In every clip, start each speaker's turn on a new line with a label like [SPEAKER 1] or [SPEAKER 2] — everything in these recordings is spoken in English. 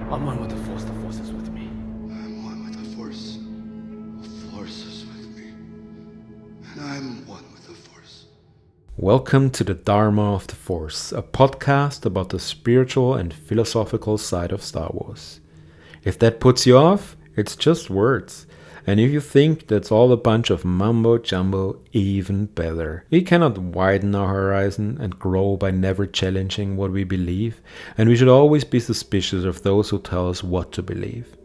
[SPEAKER 1] I'm one with the Force is with me.
[SPEAKER 2] I'm one with the Force. The Force is with me. And I'm one with the Force.
[SPEAKER 3] Welcome to the Dharma of the Force, a podcast about the spiritual and philosophical side of Star Wars. If that puts you off, it's just words. And if you think that's all a bunch of mumbo jumbo, even better. We cannot widen our horizon and grow by never challenging what we believe, and we should always be suspicious of those who tell us what to believe.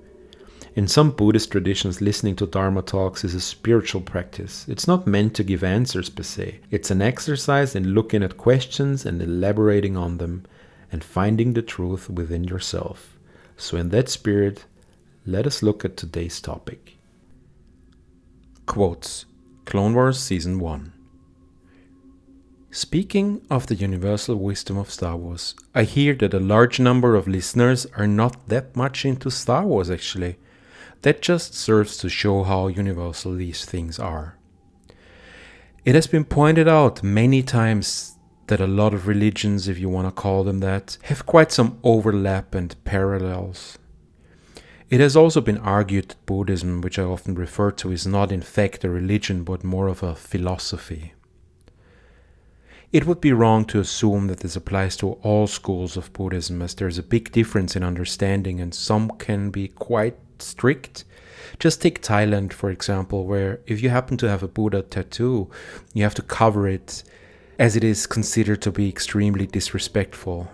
[SPEAKER 3] In some Buddhist traditions, listening to Dharma talks is a spiritual practice. It's not meant to give answers per se. It's an exercise in looking at questions and elaborating on them, and finding the truth within yourself. So in that spirit, let us look at today's topic. Quotes: Clone Wars Season 1. Speaking of the universal wisdom of Star Wars, I hear that a large number of listeners are not that much into Star Wars actually. That just serves to show how universal these things are. It has been pointed out many times that a lot of religions, if you want to call them that, have quite some overlap and parallels. It has also been argued that Buddhism, which I often refer to, is not in fact a religion but more of a philosophy. It would be wrong to assume that this applies to all schools of Buddhism, as there is a big difference in understanding and some can be quite strict. Just take Thailand, for example, where if you happen to have a Buddha tattoo, you have to cover it, as it is considered to be extremely disrespectful.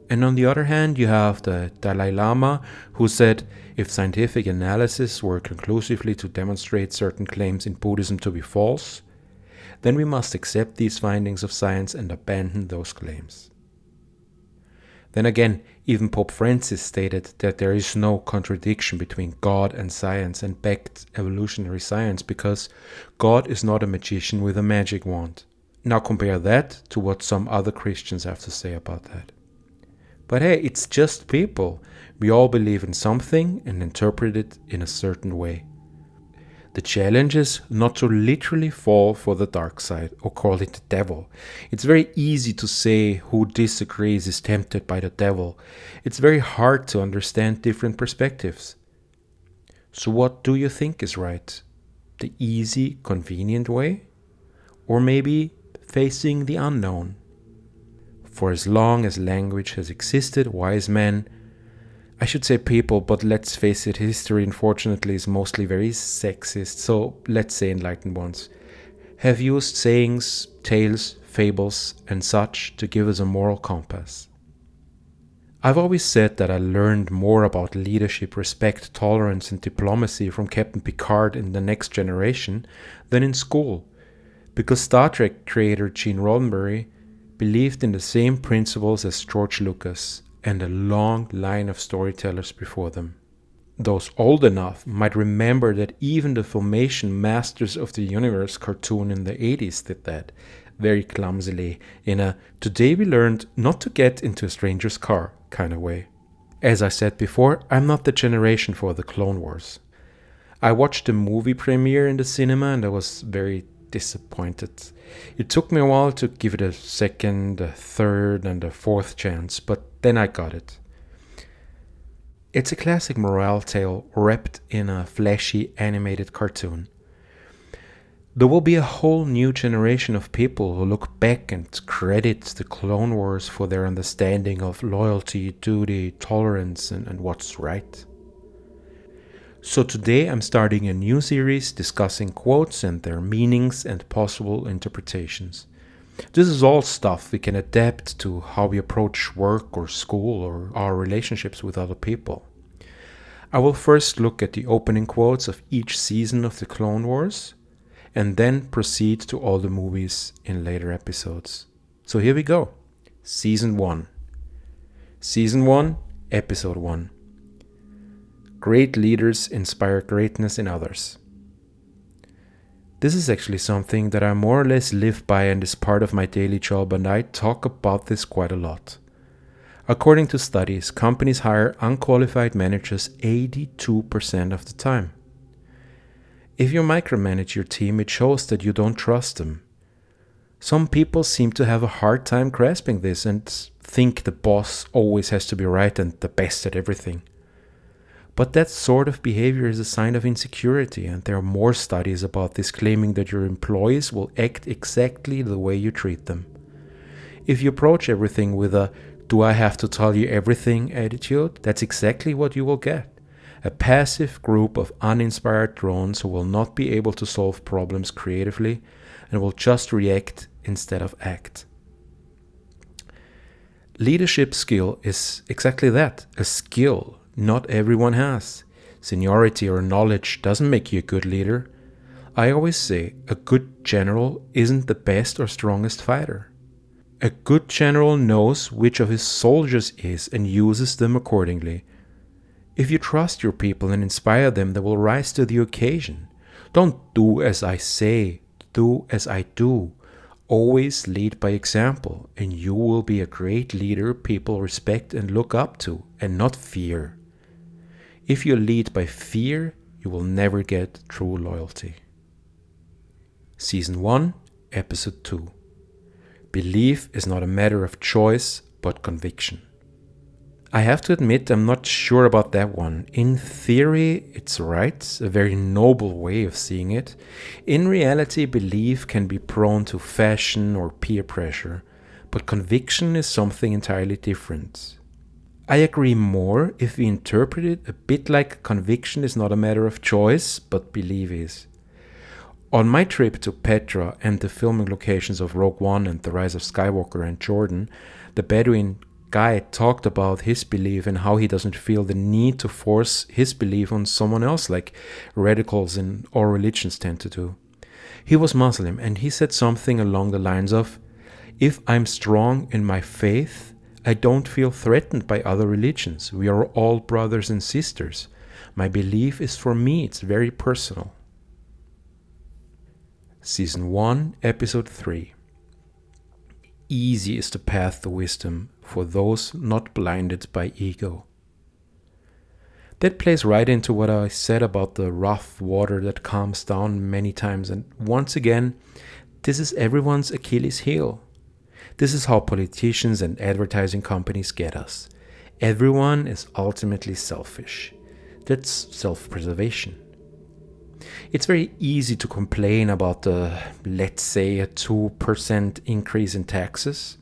[SPEAKER 3] And on the other hand, you have the Dalai Lama, who said if scientific analysis were conclusively to demonstrate certain claims in Buddhism to be false, then we must accept these findings of science and abandon those claims. Then again, even Pope Francis stated that there is no contradiction between God and science and backed evolutionary science because God is not a magician with a magic wand. Now compare that to what some other Christians have to say about that. But hey, it's just people. We all believe in something and interpret it in a certain way. The challenge is not to literally fall for the dark side or call it the devil. It's very easy to say who disagrees is tempted by the devil. It's very hard to understand different perspectives. So what do you think is right? The easy, convenient way? Or maybe facing the unknown? For as long as language has existed, wise men, I should say people, but let's face it, history unfortunately is mostly very sexist, so let's say enlightened ones, have used sayings, tales, fables, and such to give us a moral compass. I've always said that I learned more about leadership, respect, tolerance, and diplomacy from Captain Picard in The Next Generation than in school, because Star Trek creator Gene Roddenberry believed in the same principles as George Lucas and a long line of storytellers before them. Those old enough might remember that even the Filmation Masters of the Universe cartoon in the 80s did that, very clumsily, in a "today we learned not to get into a stranger's car" kind of way. As I said before, I'm not the generation for the Clone Wars. I watched the movie premiere in the cinema and I was very disappointed. It took me a while to give it a second, a third, and a fourth chance, but then I got it. It's a classic morale tale wrapped in a flashy animated cartoon. There will be a whole new generation of people who look back and credit the Clone Wars for their understanding of loyalty, duty, tolerance, and what's right. So today I'm starting a new series discussing quotes and their meanings and possible interpretations. This is all stuff we can adapt to how we approach work or school or our relationships with other people. I will first look at the opening quotes of each season of the Clone Wars and then proceed to all the movies in later episodes. So here we go. Season 1. Season 1, Episode 1. Great leaders inspire greatness in others. This is actually something that I more or less live by and is part of my daily job, and I talk about this quite a lot. According to studies, companies hire unqualified managers 82% of the time. If you micromanage your team, it shows that you don't trust them. Some people seem to have a hard time grasping this and think the boss always has to be right and the best at everything. But that sort of behavior is a sign of insecurity, and there are more studies about this claiming that your employees will act exactly the way you treat them. If you approach everything with a "do I have to tell you everything" attitude, that's exactly what you will get. A passive group of uninspired drones who will not be able to solve problems creatively and will just react instead of act. Leadership skill is exactly that, a skill not everyone has. Seniority or knowledge doesn't make you a good leader. I always say a good general isn't the best or strongest fighter. A good general knows which of his soldiers is and uses them accordingly. If you trust your people and inspire them, they will rise to the occasion. Don't do as I say, do as I do. Always lead by example, and you will be a great leader people respect and look up to, and not fear. If you lead by fear, you will never get true loyalty. Season 1, Episode 2. Belief is not a matter of choice, but conviction. I have to admit I'm not sure about that one. In theory, it's right, a very noble way of seeing it. In reality, belief can be prone to fashion or peer pressure, but conviction is something entirely different. I agree more if we interpret it a bit like conviction is not a matter of choice, but belief is. On my trip to Petra and the filming locations of Rogue One and The Rise of Skywalker and Jordan, the Bedouin guide talked about his belief and how he doesn't feel the need to force his belief on someone else like radicals in all religions tend to do. He was Muslim and he said something along the lines of, "If I'm strong in my faith, I don't feel threatened by other religions. We are all brothers and sisters. My belief is for me, it's very personal." Season 1, Episode 3. Easy is the path to wisdom for those not blinded by ego. That plays right into what I said about the rough water that calms down many times, and once again, this is everyone's Achilles heel. This is how politicians and advertising companies get us. Everyone is ultimately selfish. That's self-preservation. It's very easy to complain about the, let's say, a 2% increase in taxes,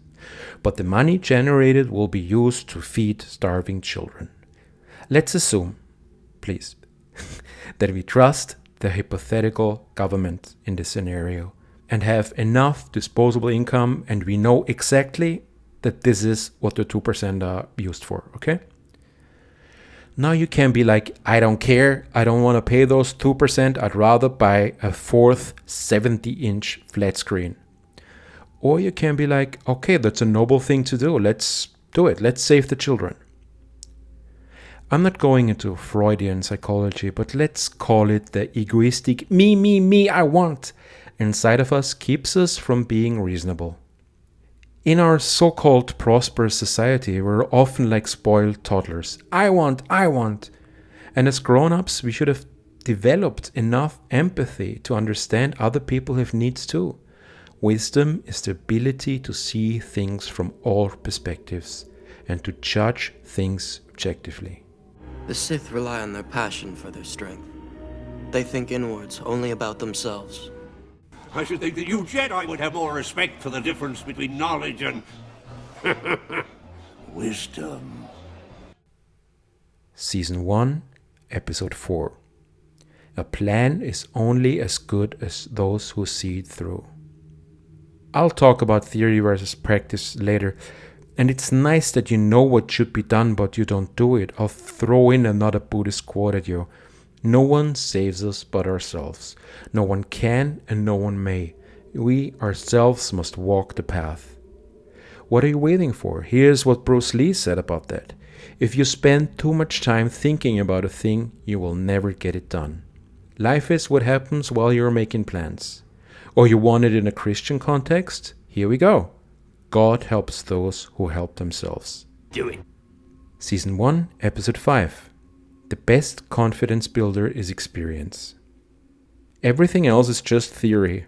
[SPEAKER 3] but the money generated will be used to feed starving children. Let's assume, please, that we trust the hypothetical government in this scenario and have enough disposable income, and we know exactly that this is what the 2% are used for, okay? Now you can be like, I don't care, I don't want to pay those 2%, I'd rather buy a fourth 70-inch flat screen. Or you can be like, okay, that's a noble thing to do, let's do it, let's save the children. I'm not going into Freudian psychology, but let's call it the egoistic me, I want inside of us keeps us from being reasonable. In our so-called prosperous society, we're often like spoiled toddlers. I want. And as grown-ups, we should have developed enough empathy to understand other people have needs too. Wisdom is the ability to see things from all perspectives and to judge things objectively.
[SPEAKER 4] The Sith rely on their passion for their strength. They think inwards, only about themselves.
[SPEAKER 5] I should think that you Jedi would have more respect for the difference between knowledge and wisdom.
[SPEAKER 3] Season 1, Episode 4. A plan is only as good as those who see it through. I'll talk about theory versus practice later, and it's nice that you know what should be done but you don't do it. I'll throw in another Buddhist quote at you. No one saves us but ourselves. No one can and no one may. We ourselves must walk the path. What are you waiting for? Here's what Bruce Lee said about that. If you spend too much time thinking about a thing, you will never get it done. Life is what happens while you're making plans. Or you want it in a Christian context? Here we go. God helps those who help themselves.
[SPEAKER 5] Do it.
[SPEAKER 3] Season 1, Episode 5. The best confidence builder is experience. Everything else is just theory.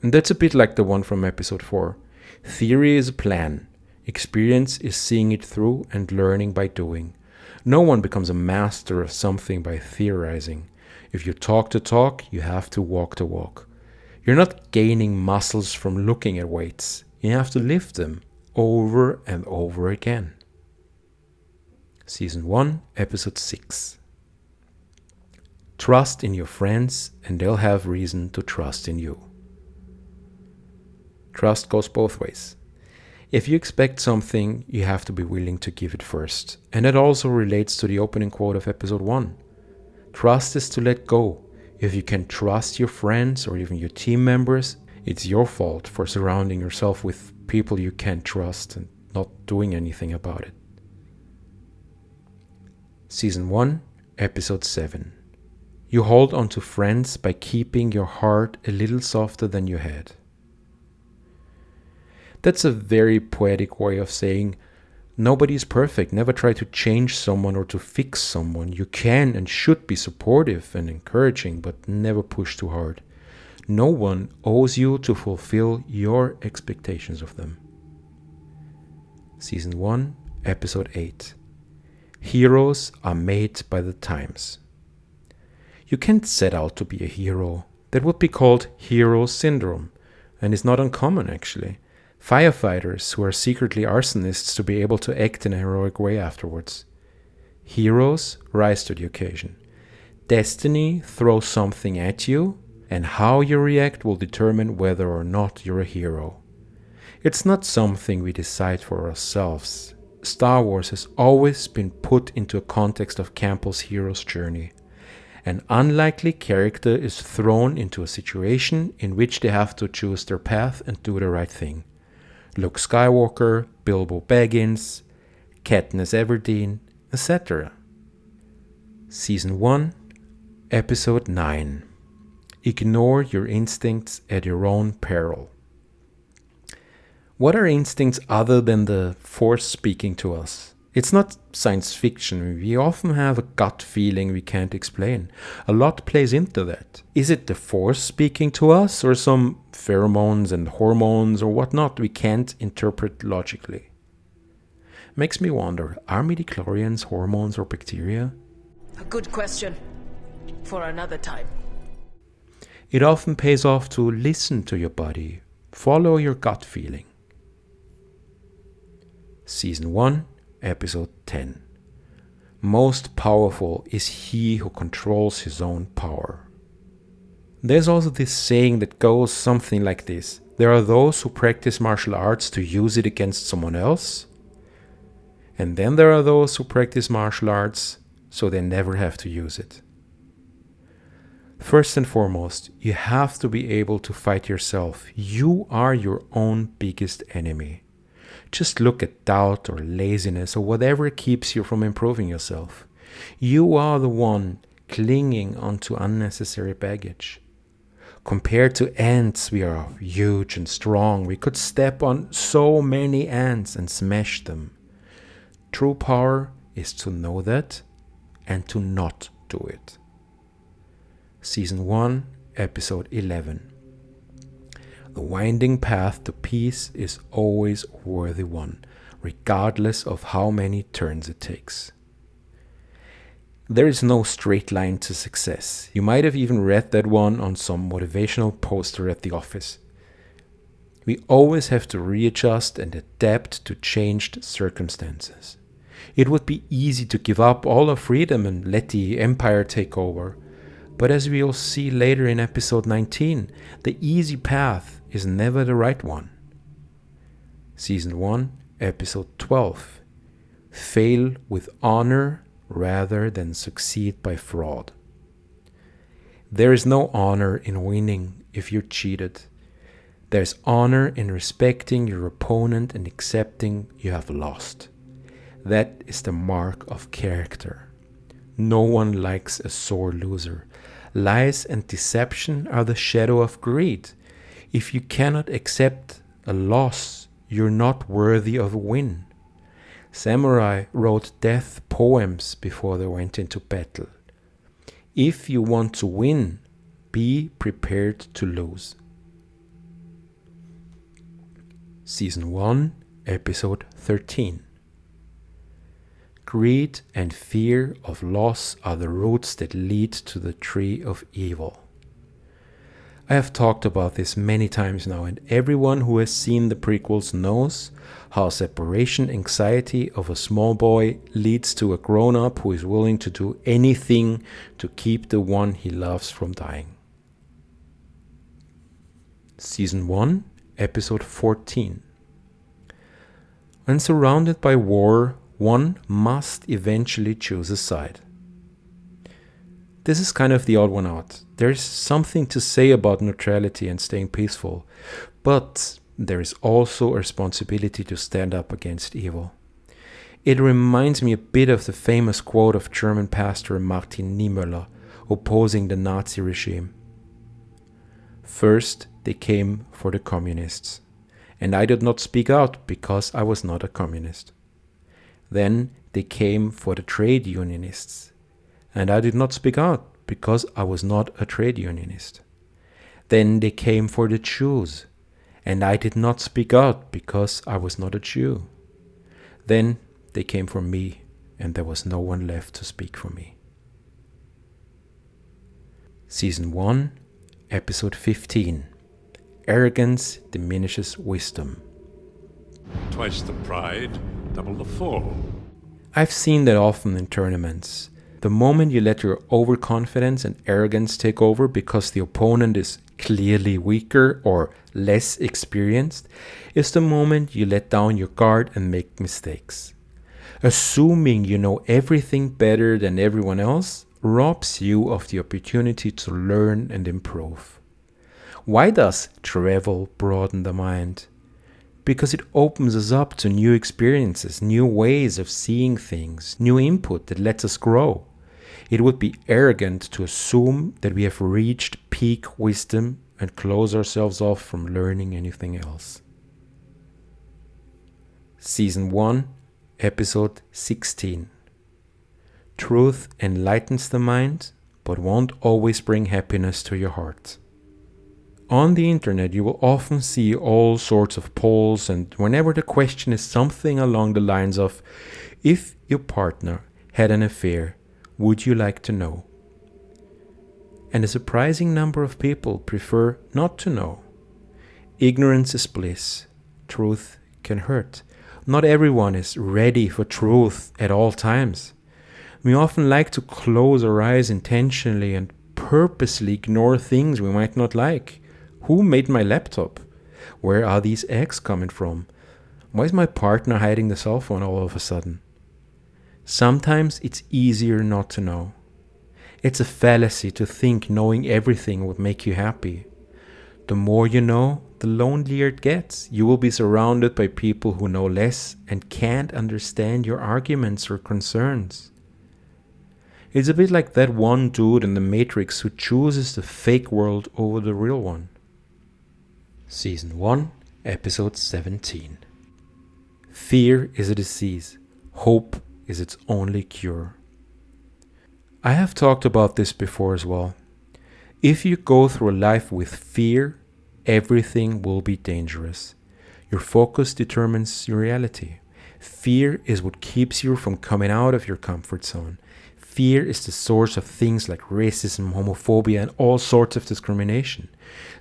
[SPEAKER 3] And that's a bit like the one from Episode 4. Theory is a plan. Experience is seeing it through and learning by doing. No one becomes a master of something by theorizing. If you talk the talk, you have to walk the walk. You're not gaining muscles from looking at weights. You have to lift them over and over again. Season 1, Episode 6. Trust in your friends and they'll have reason to trust in you. Trust goes both ways. If you expect something, you have to be willing to give it first. And that also relates to the opening quote of Episode 1. Trust is to let go. If you can trust your friends or even your team members, it's your fault for surrounding yourself with people you can't trust and not doing anything about it. Season 1, Episode 7. You hold on to friends by keeping your heart a little softer than your head. That's a very poetic way of saying nobody is perfect. Never try to change someone or to fix someone. You can and should be supportive and encouraging, but never push too hard. No one owes you to fulfill your expectations of them. Season 1, Episode 8. Heroes are made by the times. You can't set out to be a hero. That would be called hero syndrome, and is not uncommon actually. Firefighters who are secretly arsonists to be able to act in a heroic way afterwards. Heroes rise to the occasion. Destiny throws something at you, and how you react will determine whether or not you're a hero. It's not something we decide for ourselves. Star Wars has always been put into a context of Campbell's hero's journey. An unlikely character is thrown into a situation in which they have to choose their path and do the right thing. Luke Skywalker, Bilbo Baggins, Katniss Everdeen, etc. Season 1, Episode 9. Ignore your instincts at your own peril. What are instincts other than the Force speaking to us? It's not science fiction. We often have a gut feeling we can't explain. A lot plays into that. Is it the Force speaking to us, or some pheromones and hormones or whatnot we can't interpret logically? Makes me wonder, are midichlorians hormones or bacteria?
[SPEAKER 6] A good question. For another time.
[SPEAKER 3] It often pays off to listen to your body. Follow your gut feeling. Season 1, Episode 10. Most powerful is he who controls his own power. There's also this saying that goes something like this. There are those who practice martial arts to use it against someone else. And then there are those who practice martial arts so they never have to use it. First and foremost, you have to be able to fight yourself. You are your own biggest enemy. Just look at doubt or laziness or whatever keeps you from improving yourself. You are the one clinging onto unnecessary baggage. Compared to ants, we are huge and strong. We could step on so many ants and smash them. True power is to know that and to not do it. Season 1, Episode 11. The winding path to peace is always a worthy one, regardless of how many turns it takes. There is no straight line to success. You might have even read that one on some motivational poster at the office. We always have to readjust and adapt to changed circumstances. It would be easy to give up all our freedom and let the empire take over. But as we will see later in episode 19, the easy path is never the right one. Season 1, Episode 12. Fail with honor rather than succeed by fraud. There is no honor in winning if you're cheated. There's honor in respecting your opponent and accepting you have lost. That is the mark of character. No one likes a sore loser. Lies and deception are the shadow of greed. If you cannot accept a loss, you're not worthy of a win. Samurai wrote death poems before they went into battle. If you want to win, be prepared to lose. Season 1, Episode 13. Greed and fear of loss are the roots that lead to the tree of evil. I have talked about this many times now, and everyone who has seen the prequels knows how separation anxiety of a small boy leads to a grown-up who is willing to do anything to keep the one he loves from dying. Season 1, Episode 14. When surrounded by war, one must eventually choose a side. This is kind of the odd one out. There's something to say about neutrality and staying peaceful, but there is also a responsibility to stand up against evil. It reminds me a bit of the famous quote of German pastor Martin Niemöller opposing the Nazi regime. First, they came for the communists, and I did not speak out because I was not a communist. Then they came for the trade unionists, and I did not speak out because I was not a trade unionist. Then they came for the Jews, and I did not speak out because I was not a Jew. Then they came for me, and there was no one left to speak for me. Season 1, Episode 15. Arrogance diminishes wisdom.
[SPEAKER 5] Twice the pride, double the fall.
[SPEAKER 3] I've seen that often in tournaments. The moment you let your overconfidence and arrogance take over because the opponent is clearly weaker or less experienced is the moment you let down your guard and make mistakes. Assuming you know everything better than everyone else robs you of the opportunity to learn and improve. Why does travel broaden the mind? Because it opens us up to new experiences, new ways of seeing things, new input that lets us grow. It would be arrogant to assume that we have reached peak wisdom and close ourselves off from learning anything else. Season 1, Episode 16. Truth enlightens the mind, but won't always bring happiness to your heart. On the internet, you will often see all sorts of polls, and whenever the question is something along the lines of, if your partner had an affair, would you like to know? And a surprising number of people prefer not to know. Ignorance is bliss. Truth can hurt. Not everyone is ready for truth at all times. We often like to close our eyes intentionally and purposely ignore things we might not like. Who made my laptop? Where are these eggs coming from? Why is my partner hiding the cell phone all of a sudden? Sometimes it's easier not to know. It's a fallacy to think knowing everything would make you happy. The more you know, the lonelier it gets. You will be surrounded by people who know less and can't understand your arguments or concerns. It's a bit like that one dude in the Matrix who chooses the fake world over the real one. Season 1, Episode 17. Fear is a disease. Hope is its only cure. I have talked about this before as well. If you go through life with fear, everything will be dangerous. Your focus determines your reality. Fear is what keeps you from coming out of your comfort zone. Fear is the source of things like racism, homophobia, and all sorts of discrimination.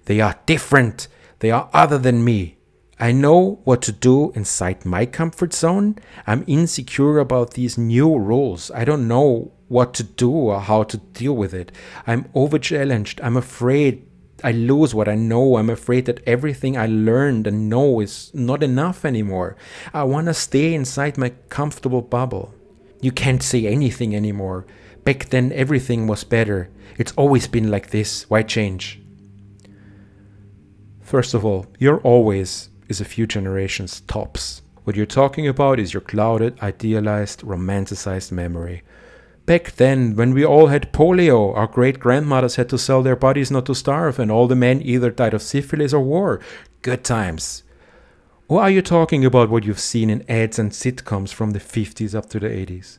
[SPEAKER 3] They are different. They are other than me. I know what to do inside my comfort zone. I'm insecure about these new rules. I don't know what to do or how to deal with it. I'm over-challenged. I'm afraid I lose what I know. I'm afraid that everything I learned and know is not enough anymore. I want to stay inside my comfortable bubble. You can't say anything anymore. Back then everything was better. It's always been like this. Why change? First of all, your always is a few generations tops. What you're talking about is your clouded, idealized, romanticized memory. Back then, when we all had polio, our great-grandmothers had to sell their bodies not to starve, and all the men either died of syphilis or war. Good times. Or are you talking about what you've seen in ads and sitcoms from the 50s up to the 80s?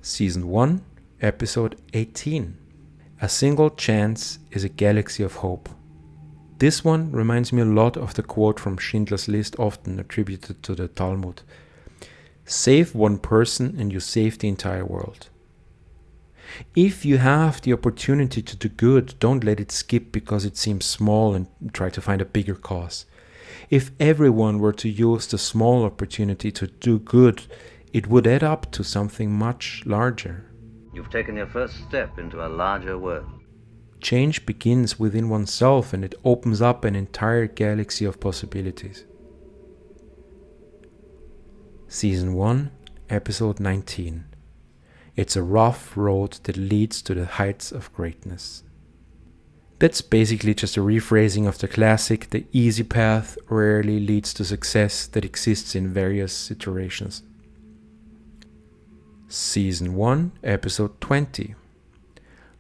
[SPEAKER 3] Season 1, Episode 18. A single chance is a galaxy of hope. This one reminds me a lot of the quote from Schindler's List, often attributed to the Talmud. Save one person and you save the entire world. If you have the opportunity to do good, don't let it skip because it seems small and try to find a bigger cause. If everyone were to use the small opportunity to do good, it would add up to something much larger.
[SPEAKER 7] You've taken your first step into a larger world.
[SPEAKER 3] Change begins within oneself and it opens up an entire galaxy of possibilities. Season 1, Episode 19. It's a rough road that leads to the heights of greatness. That's basically just a rephrasing of the classic, the easy path rarely leads to success that exists in various iterations. Season 1, Episode 20.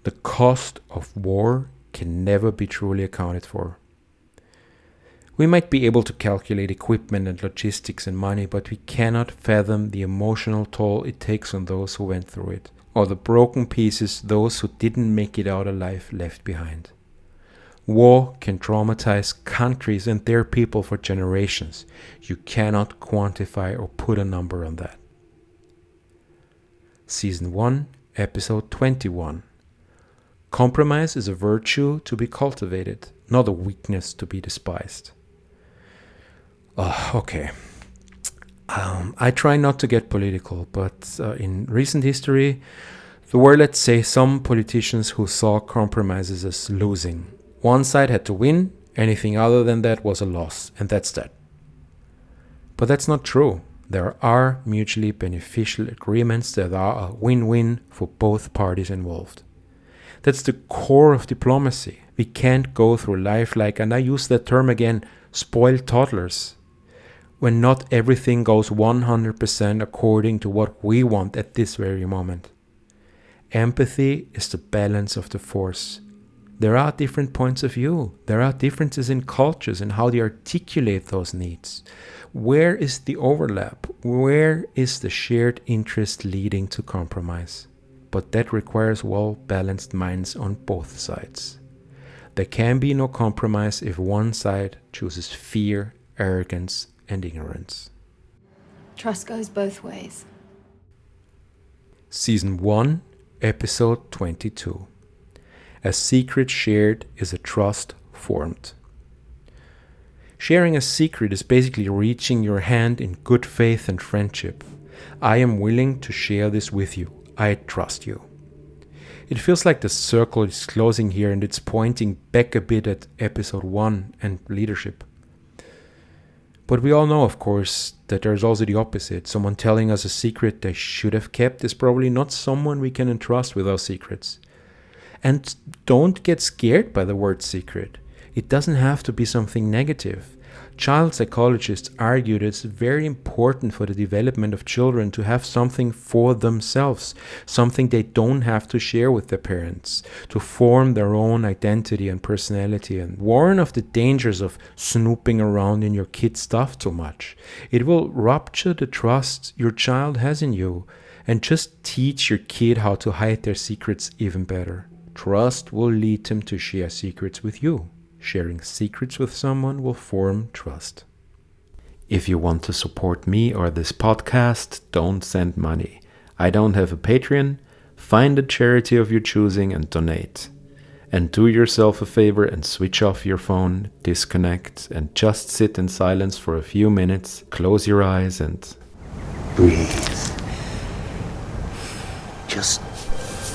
[SPEAKER 3] The cost of war can never be truly accounted for. We might be able to calculate equipment and logistics and money, but we cannot fathom the emotional toll it takes on those who went through it, or the broken pieces those who didn't make it out alive left behind. War can traumatize countries and their people for generations. You cannot quantify or put a number on that. Season 1, Episode 21. Compromise is a virtue to be cultivated, not a weakness to be despised. Okay. I try not to get political, but in recent history, there were, let's say, some politicians who saw compromises as losing. One side had to win, anything other than that was a loss, and that's that. But that's not true. There are mutually beneficial agreements that are a win-win for both parties involved. That's the core of diplomacy. We can't go through life like, and I use that term again, spoiled toddlers, when not everything goes 100% according to what we want at this very moment. Empathy is the balance of the force. There are different points of view. There are differences in cultures and how they articulate those needs. Where is the overlap? Where is the shared interest leading to compromise? But that requires well-balanced minds on both sides. There can be no compromise if one side chooses fear, arrogance, and ignorance.
[SPEAKER 8] Trust goes both ways.
[SPEAKER 3] Season 1, Episode 22. A secret shared is a trust formed. Sharing a secret is basically reaching your hand in good faith and friendship. I am willing to share this with you. I trust you. It feels like the circle is closing here and it's pointing back a bit at Episode 1 and leadership. But we all know, of course, that there's also the opposite. Someone telling us a secret they should have kept is probably not someone we can entrust with our secrets. And don't get scared by the word secret. It doesn't have to be something negative. Child psychologists argue that it's very important for the development of children to have something for themselves, something they don't have to share with their parents, to form their own identity and personality, and warn of the dangers of snooping around in your kid's stuff too much. It will rupture the trust your child has in you, and just teach your kid how to hide their secrets even better. Trust will lead them to share secrets with you. Sharing secrets with someone will form trust. If you want to support me or this podcast, don't send money. I don't have a Patreon. Find a charity of your choosing and donate. And do yourself a favor and switch off your phone, disconnect, and just sit in silence for a few minutes. Close your eyes and
[SPEAKER 2] Breathe. Just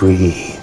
[SPEAKER 2] breathe.